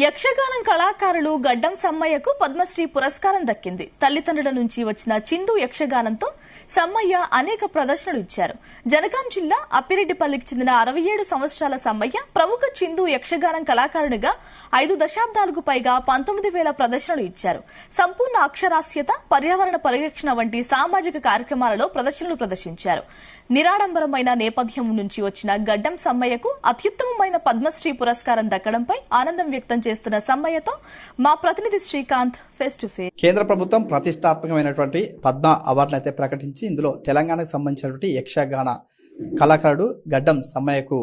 యక్షగానం కళాకారులు గడ్డం సమ్మయ్యకు పద్మశ్రీ పురస్కారం దక్కింది. తల్లిదండ్రుల నుంచి వచ్చిన చిందు యక్షగానంతో సమ్మయ్య అనేక ప్రదర్శనలు ఇచ్చారు. జనగాం జిల్లా అప్పిరెడ్డిపల్లికి చెందిన 67 సంవత్సరాల సమ్మయ్య ప్రముఖ చిందు యక్షగానం కళాకారునిగా 5 దశాబ్దాలకు పైగా 19,000 ప్రదర్శనలు ఇచ్చారు. సంపూర్ణ అక్షరాస్యత, పర్యావరణ పరిరక్షణ వంటి సామాజిక కార్యక్రమాలలో ప్రదర్శనలు ప్రదర్శించారు. నిరాడంబరమైన నేపథ్యం నుంచి వచ్చిన గడ్డం సమ్మయ్యకు అత్యుత్తమమైన పద్మశ్రీ పురస్కారం దక్కడంపై ఆనందం వ్యక్తం చేస్తున్న సమ్మయ్యతో మా ప్రతినిధి శ్రీకాంత్ ఫేస్ టు ఫేస్. కేంద్ర ప్రభుత్వం ప్రతిష్టాత్మకమైనటువంటి పద్మ అవార్డును అయితే ప్రకటించి ఇందులో తెలంగాణకు సంబంధించినటువంటి యక్షగాన కళాకారుడు గడ్డం సమ్మయ్యకు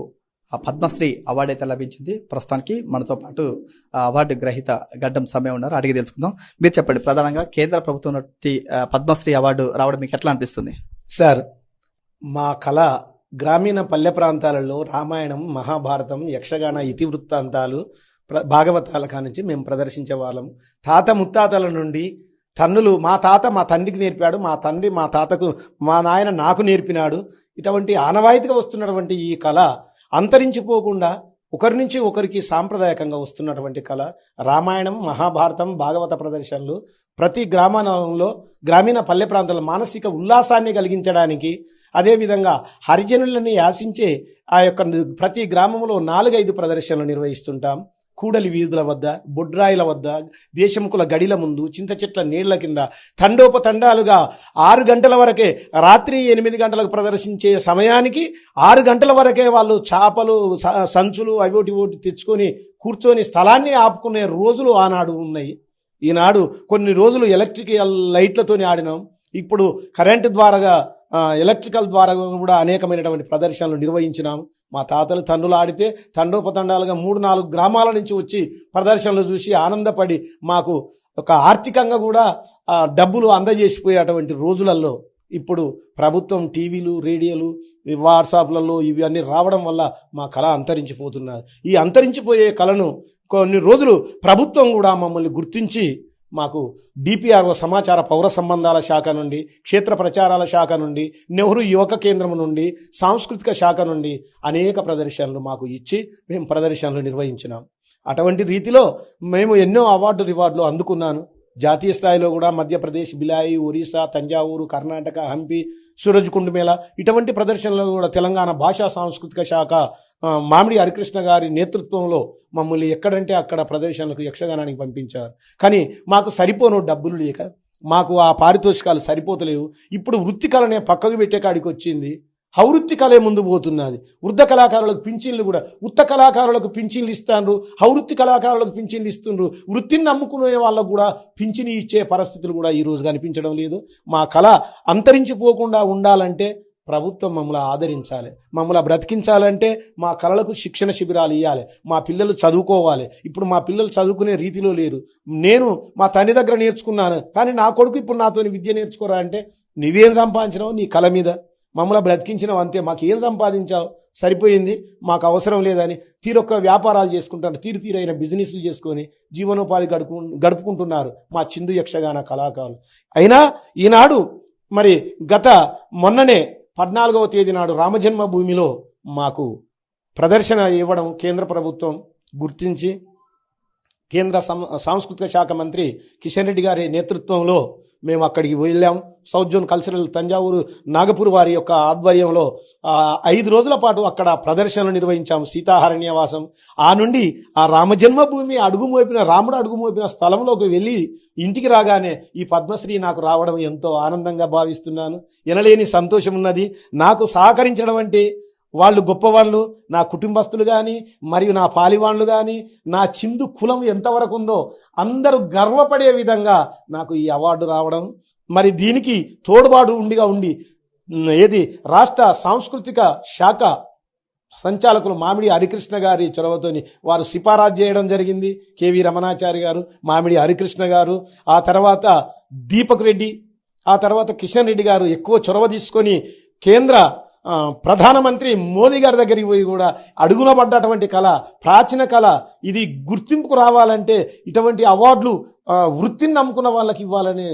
పద్మశ్రీ అవార్డు అయితే లభించింది. ప్రస్తుతానికి మనతో పాటు అవార్డు గ్రహీత గడ్డం సమ్మయ్య ఉన్నారు, అడిగి తెలుసుకుందాం. మీరు చెప్పండి, ప్రధానంగా కేంద్ర ప్రభుత్వం నుండి పద్మశ్రీ అవార్డు రావడం మీకు ఎట్లా అనిపిస్తుంది? సార్, మా కళ గ్రామీణ పల్లె ప్రాంతాలలో రామాయణం, మహాభారతం, యక్షగాన ఇతివృత్తాంతాలు, భాగవతాల కానుంచి మేము ప్రదర్శించే వాళ్ళం. తాత ముత్తాతల నుండి తన్నులు మా తాత మా తండ్రికి నేర్పాడు, మా తండ్రి మా తాతకు, మా నాయన నాకు నేర్పినాడు. ఇటువంటి ఆనవాయితీగా వస్తున్నటువంటి ఈ కళ అంతరించిపోకుండా ఒకరి నుంచి ఒకరికి సాంప్రదాయకంగా వస్తున్నటువంటి కళ రామాయణం, మహాభారతం, భాగవత ప్రదర్శనలు ప్రతి గ్రామీణ పల్లె ప్రాంతాల్లో మానసిక ఉల్లాసాన్ని కలిగించడానికి, అదేవిధంగా హరిజనులని యాసించే ఆ యొక్క ప్రతి గ్రామంలో 4-5 ప్రదర్శనలు నిర్వహిస్తుంటాం. కూడలి వీధుల వద్ద, బొడ్రాయిల వద్ద, దేశముకుల గడిల ముందు, చింత చెట్ల నీళ్ల కింద తండోపతండాలుగా 6 గంటల వరకే, రాత్రి 8 గంటలకు ప్రదర్శించే సమయానికి 6 గంటల వరకే వాళ్ళు చేపలు, సంచులు అవి ఒకటి తెచ్చుకొని కూర్చొని స్థలాన్ని ఆపుకునే రోజులు ఆనాడు ఉన్నాయి. ఈనాడు కొన్ని రోజులు ఎలక్ట్రికల్ లైట్లతోనే ఆడినాం. ఇప్పుడు కరెంటు ద్వారా, ఎలక్ట్రికల్ ద్వారా కూడా అనేకమైనటువంటి ప్రదర్శనలు నిర్వహించినాం. మా తాతలు తండ్రులు ఆడితే తండోపతండాలుగా 3-4 గ్రామాల నుంచి వచ్చి ప్రదర్శనలు చూసి ఆనందపడి మాకు ఒక ఆర్థికంగా కూడా డబ్బులు అందజేసిపోయేటువంటి రోజులలో ఇప్పుడు ప్రభుత్వం టీవీలు, రేడియోలు, వాట్సాప్లలో ఇవన్నీ రావడం వల్ల మా కళ అంతరించిపోతున్నది. ఈ అంతరించిపోయే కళను కొన్ని రోజులు ప్రభుత్వం కూడా మమ్మల్ని గుర్తించి మాకు డిపిఆర్ఓ సమాచార పౌర సంబంధాల శాఖ నుండి, క్షేత్ర ప్రచారాల శాఖ నుండి, నెహ్రూ యువక కేంద్రం నుండి, సాంస్కృతిక శాఖ నుండి అనేక ప్రదర్శనలు మాకు ఇచ్చి మేము ప్రదర్శనలు నిర్వహించినాం. అటువంటి రీతిలో మేము ఎన్నో రివార్డులు అందుకున్నాను. జాతీయ స్థాయిలో కూడా మధ్యప్రదేశ్, బిలాయి, ఒరిస్సా, తంజావూరు, కర్ణాటక, హంపి, సూరజ్కుండ్ మేళ ఇటువంటి ప్రదర్శనలు కూడా తెలంగాణ భాషా సాంస్కృతిక శాఖ మామిడి హరికృష్ణ గారి నేతృత్వంలో మమ్మల్ని ఎక్కడంటే అక్కడ ప్రదర్శనలకు యక్షగానానికి పంపించారు. కానీ మాకు సరిపోను డబ్బులు లేక మాకు ఆ పారితోషికాలు సరిపోతలేవు. ఇప్పుడు వృత్తి కళనే పక్కకు పెట్టే కాడికి వచ్చింది. హౌవృత్తి కళే ముందు పోతున్నది. వృద్ధ కళాకారులకు పింఛన్లు కూడా, ఉత్త కళాకారులకు పింఛన్లు ఇస్తాండ్రు, హౌవృత్తి కళాకారులకు పింఛన్లు ఇస్తుండ్రు. వృత్తిని నమ్ముకునే వాళ్ళకు కూడా పింఛని ఇచ్చే పరిస్థితులు కూడా ఈ రోజు కనిపించడం లేదు. మా కళ అంతరించిపోకుండా ఉండాలంటే ప్రభుత్వం మమ్మల్ని ఆదరించాలి. మమ్మల్ని బ్రతికించాలంటే మా కళలకు శిక్షణ శిబిరాలు ఇవ్వాలి. మా పిల్లలు చదువుకోవాలి. ఇప్పుడు మా పిల్లలు చదువుకునే రీతిలో లేరు. నేను మా తండ్రి దగ్గర నేర్చుకున్నాను, కానీ నా కొడుకు ఇప్పుడు నాతో విద్య నేర్చుకోరా అంటే, నువ్వేం సంపాదించినావు నీ కళ మీద, మమ్మల్ని బ్రతికించినావు అంతే, మాకు ఏం సంపాదించావు, సరిపోయింది, మాకు అవసరం లేదని తీరొక్క వ్యాపారాలు చేసుకుంటారు, తీరైన బిజినెస్లు చేసుకొని జీవనోపాధి గడుపుకుంటున్నారు మా చిందు యక్షగాన కళాకారులు. అయినా ఈనాడు మరి మొన్ననే 14వ తేదీ నాడు రామజన్మభూమిలో మాకు ప్రదర్శన ఇవ్వడం కేంద్ర ప్రభుత్వం గుర్తించి, కేంద్ర సాంస్కృతిక శాఖ మంత్రి కిషన్ రెడ్డి గారి నేతృత్వంలో మేము అక్కడికి వెళ్ళాం. South zone cultural Thanjavur Nagpur వారి యొక్క ఆధ్వర్యంలో 5 రోజుల పాటు అక్కడ ప్రదర్శనలు నిర్వహించాము. సీతాహరణ్యవాసం ఆ నుండి ఆ రామజన్మభూమి రాముడు అడుగుమోపిన స్థలంలోకి వెళ్ళి ఇంటికి రాగానే ఈ పద్మశ్రీ నాకు రావడం ఎంతో ఆనందంగా భావిస్తున్నాను. ఎనలేని సంతోషం ఉన్నది. నాకు సహకరించడం అంటే వాళ్ళు గొప్పవాళ్ళు, నా కుటుంబస్తులు కానీ, మరియు నా పాలివాళ్లు కానీ, నా చిందు కులం ఎంతవరకు ఉందో అందరూ గర్వపడే విధంగా నాకు ఈ అవార్డు రావడం, మరి దీనికి తోడ్పాటు ఉండి రాష్ట్ర సాంస్కృతిక శాఖ సంచాలకులు మామిడి హరికృష్ణ గారి చొరవతోని వారు సిఫారసు చేయడం జరిగింది. కేవీ రమణాచారి గారు, మామిడి హరికృష్ణ గారు, ఆ తర్వాత దీపక్ రెడ్డి, ఆ తర్వాత కిషన్ రెడ్డి గారు ఎక్కువ చొరవ తీసుకొని కేంద్ర ప్రధానమంత్రి మోదీ గారి దగ్గరికి పోయి కూడా అడుగున పడ్డటువంటి కళ, ప్రాచీన కళ, ఇది గుర్తింపుకు రావాలంటే ఇటువంటి అవార్డులు వృత్తిని నమ్ముకున్న వాళ్ళకి ఇవ్వాలని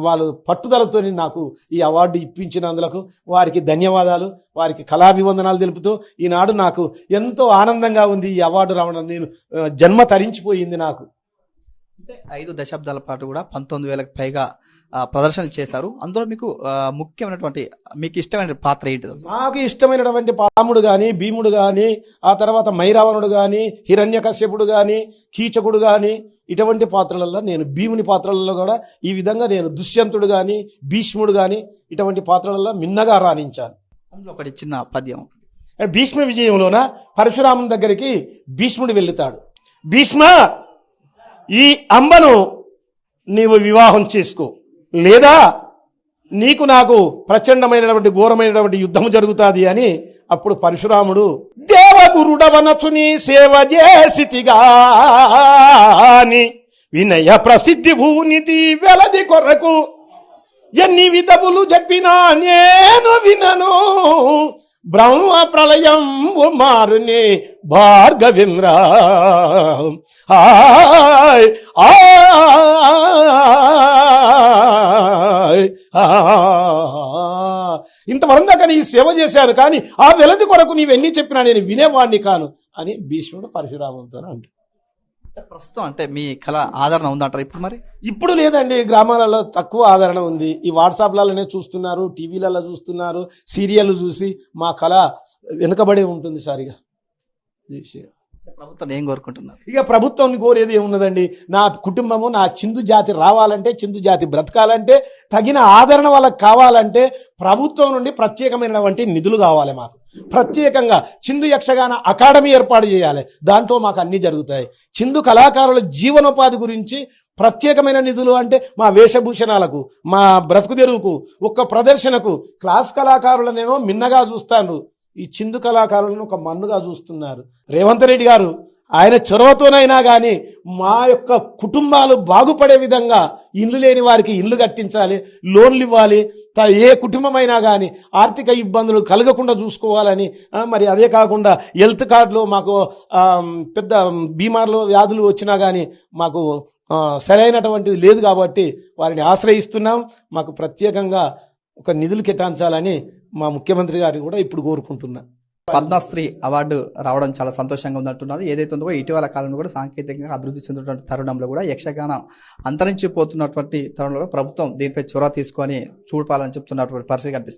వాళ్ళు పట్టుదలతో నాకు ఈ అవార్డు ఇప్పించినందులకు వారికి ధన్యవాదాలు, వారికి కళాభివందనాలు తెలుపుతూ ఈనాడు నాకు ఎంతో ఆనందంగా ఉంది ఈ అవార్డు రావడం. నేను జన్మ తరించిపోయింది నాకు. 5 దశాబ్దాల పాటు కూడా 19,000కు పైగా ప్రదర్శనలు చేశారు. అందులో మీకు ముఖ్యమైనటువంటి మీకు ఇష్టమైన పాత్ర ఏంటి? నాకు ఇష్టమైనటువంటి పాముడు గాని, భీముడు గాని, ఆ తర్వాత మైరావణుడు గాని, హిరణ్యకశ్యపుడు గాని, కీచకుడు గాని, ఇటువంటి పాత్రలలో నేను భీముని పాత్రలలో కూడా ఈ విధంగా నేను దుష్యంతుడు గాని, భీష్ముడు గాని ఇటువంటి పాత్రలలో మిన్నగా రాణించాను. అందులో ఒకటి చిన్న పద్యం. భీష్మ విజయంలోన పరశురాముని దగ్గరికి భీష్ముడు వెళ్తాడు. భీష్మ, ఈ అంబను నీవు వివాహం చేసుకో, లేదా నీకు నాకు ప్రచండమైనటువంటి ఘోరమైనటువంటి యుద్ధం జరుగుతుంది అని. అప్పుడు పరశురాముడు, దేవగురుడవనచు నీ సేవ చేసితిగాని వినయ ప్రసిద్ధి భూనితి వెలది కొరకు ఎన్ని విధములు చెప్పినా నేను వినను, బ్రహ్మ ప్రళయం మారుని భార్గవేంద్ర. ఇంతవరకు దాకా నీ సేవ చేశాను, కానీ ఆ వెలది కొరకు నీవెన్ని చెప్పినా నేను వినేవాడిని కాను అని భీష్ముడు పరశురామంతో అంటాడు. ప్రస్తుతం అంటే మీ కళ ఆదరణ ఉందంటారు ఇప్పుడు? మరి ఇప్పుడు లేదండి, గ్రామాలలో తక్కువ ఆదరణ ఉంది. ఈ వాట్సాప్లలోనే చూస్తున్నారు, టీవీలలో చూస్తున్నారు, సీరియల్ చూసి మా కళ వెనుకబడి ఉంటుంది సారిగా. ప్రభుత్వం ఏం కోరుకుంటున్నారు? ఇక ప్రభుత్వం కోరేది ఏమున్నదండి, నా కుటుంబము నా చిందు జాతి రావాలంటే, చిందు జాతి బ్రతకాలంటే, తగిన ఆదరణ వాళ్ళకి కావాలంటే ప్రభుత్వం నుండి ప్రత్యేకమైనటువంటి నిధులు కావాలి. మాకు ప్రత్యేకంగా చిందు యక్షగాన అకాడమీ ఏర్పాటు చేయాలి. దాంట్లో మాకు అన్ని జరుగుతాయి. చిందు కళాకారుల జీవనోపాధి గురించి ప్రత్యేకమైన నిధులు అంటే మా వేషభూషణాలకు, మా బ్రతుకు తెరువుకు, ఒక్క ప్రదర్శనకు క్లాస్ కళాకారులనేమో మిన్నగా చూస్తాను, ఈ చిందు కళాకారులను ఒక మన్నుగా చూస్తున్నారు. రేవంత్ రెడ్డి గారు ఆయన చొరవతోనైనా కానీ మా యొక్క కుటుంబాలు బాగుపడే విధంగా ఇల్లు లేని వారికి ఇల్లు కట్టించాలి, లోన్లు ఇవ్వాలి, ఏ కుటుంబమైనా కానీ ఆర్థిక ఇబ్బందులు కలగకుండా చూసుకోవాలని. మరి అదే కాకుండా హెల్త్ కార్డులో మాకు పెద్ద బీమార్లు వ్యాధులు వచ్చినా కానీ మాకు సరైనటువంటిది లేదు కాబట్టి వారిని ఆశ్రయిస్తున్నాం. మాకు ప్రత్యేకంగా ఒక నిధులు కేటాయించాలని మా ముఖ్యమంత్రి గారిని కూడా ఇప్పుడు కోరుకుంటున్నా. పద్మశ్రీ అవార్డు రావడం చాలా సంతోషంగా ఉందంటున్నారు. ఏదైతే ఉందో ఇటీవల కాలంలో కూడా సాంకేతికంగా అభివృద్ధి చెందుతున్న తరుణంలో కూడా యక్షగానం అంతరించిపోతున్నటువంటి తరుణంలో ప్రభుత్వం దీనిపై చొరవ తీసుకొని చూడాలని చెప్తున్నటువంటి పరిస్థితి కనిపిస్తుంది.